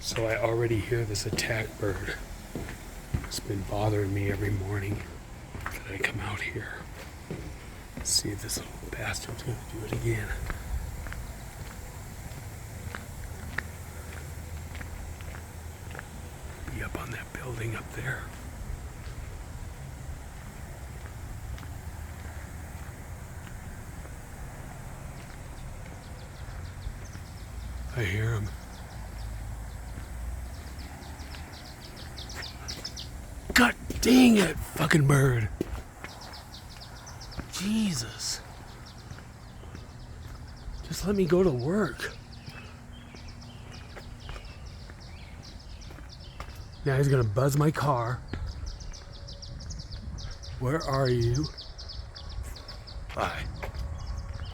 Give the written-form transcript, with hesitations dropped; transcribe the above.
So I already hear this attack bird. It's been bothering me every morning that I come out here. See if this little bastard's gonna do it again. Be up on that building up there. I hear him. God dang it, fucking bird. Jesus. Just let me go to work. Now he's gonna buzz my car. Where are you? Bye.